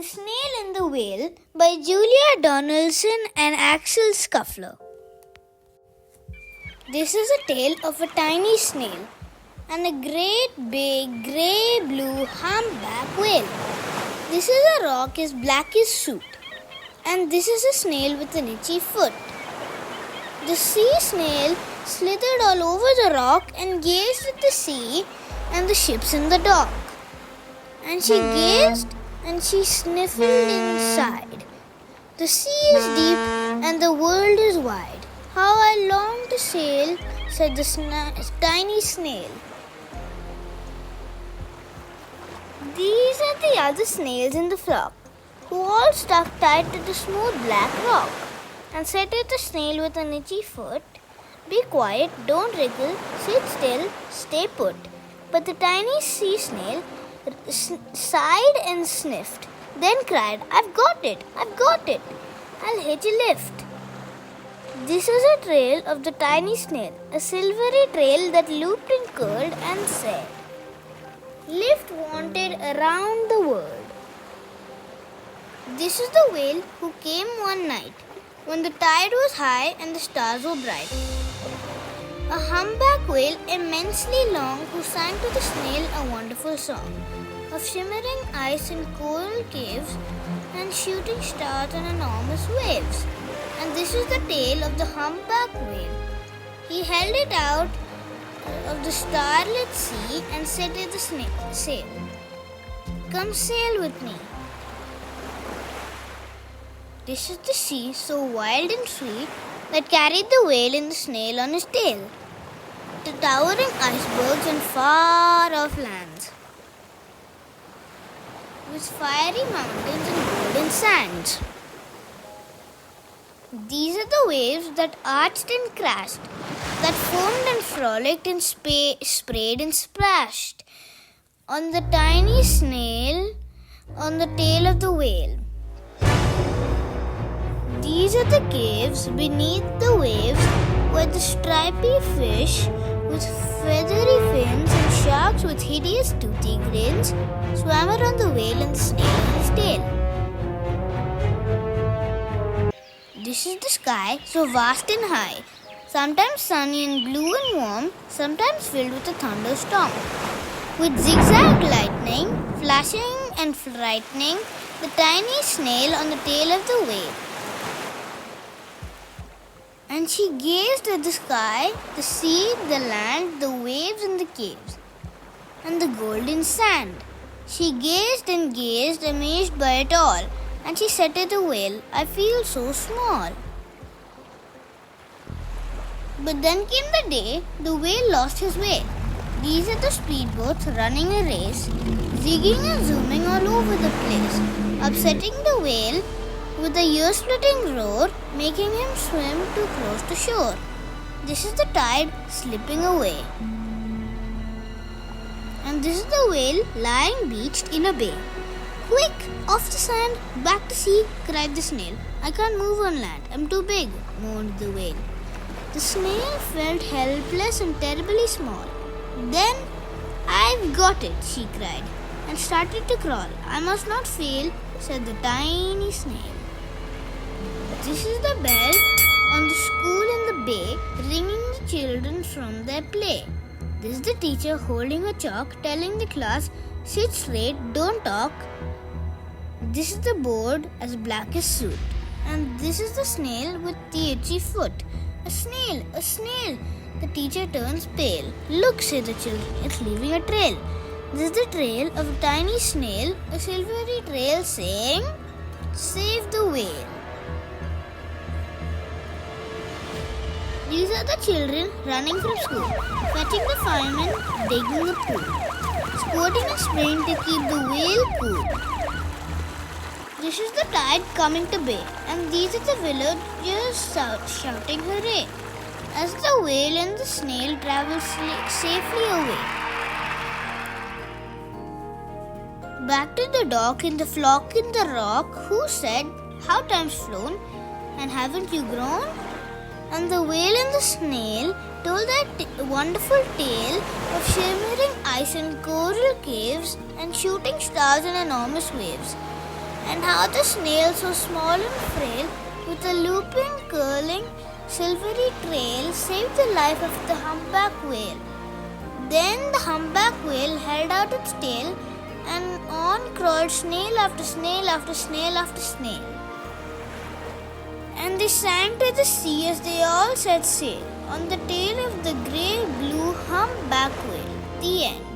The Snail and the Whale by Julia Donaldson and Axel Scuffler. This is a tale of a tiny snail and a great big grey-blue humpback whale. This is a rock as black as soot, and this is a snail with an itchy foot. The sea snail slithered all over the rock and gazed at the sea and the ships in the dock. And she gazed and she sniffled inside. The sea is deep and the world is wide. How I long to sail, said the tiny snail. These are the other snails in the flock, who all stuck tight to the smooth black rock, and said to the snail with an itchy foot, "Be quiet, don't wriggle, sit still, stay put." But the tiny sea snail sighed and sniffed, then cried, "I've got it, I've got it, I'll hitch a lift." This is a trail of the tiny snail, a silvery trail that looped and curled and said, "Lift wanted around the world." This is the whale who came one night when the tide was high and the stars were bright. A humpback whale immensely long who sang to the snail a wonderful song of shimmering ice in coral caves and shooting stars and enormous waves. And this is the tale of the humpback whale. He held it out of the starlit sea and said to the sail, "Come sail with me." This is the sea so wild and sweet that carried the whale and the snail on his tail to towering icebergs and far-off lands with fiery mountains and golden sands. These are the waves that arched and crashed, that foamed and frolicked and sprayed and splashed on the tiny snail on the tail of the whale. These are the caves beneath the waves where the stripy fish with feathery fins and sharks with hideous toothy grins swam around the whale and the snail on his tail. This is the sky so vast and high, sometimes sunny and blue and warm, sometimes filled with a thunderstorm, with zigzag lightning flashing and frightening the tiny snail on the tail of the whale. And she gazed at the sky, the sea, the land, the waves and the caves, and the golden sand. She gazed and gazed, amazed by it all, and she said to the whale, "I feel so small." But then came the day the whale lost his way. These are the speedboats running a race, zigging and zooming all over the place, upsetting the whale with a ear-splitting roar, making him swim too close to shore. This is the tide slipping away. And this is the whale lying beached in a bay. "Quick, off the sand, back to sea," cried the snail. "I can't move on land, I'm too big," moaned the whale. The snail felt helpless and terribly small. Then, "I've got it," she cried, and started to crawl. "I must not fail," said the tiny snail. This is the bell on the school in the bay, ringing the children from their play. This is the teacher holding a chalk, telling the class, "Sit straight, don't talk." This is the board as black as soot. And this is the snail with the itchy foot. "A snail, a snail!" The teacher turns pale. "Look," say the children, "it's leaving a trail." This is the trail of a tiny snail, a silvery trail saying, "Save the whale." These are the children running from school, fetching the fireman, digging the pool, squirting and spraying to keep the whale cool. This is the tide coming to bay, and these are the villagers shouting hooray as the whale and the snail travel safely away. Back to the dock in the flock in the rock, who said, "How time's flown, and haven't you grown?" And the whale and the snail told that wonderful tale of shimmering ice and coral caves and shooting stars and enormous waves. and how the snail, so small and frail, with a looping, curling, silvery trail, saved the life of the humpback whale. Then the humpback whale held out its tail, and on crawled snail after snail after snail after snail. And they sank to the sea as they all set sail on the tail of the grey-blue humpback whale. The end.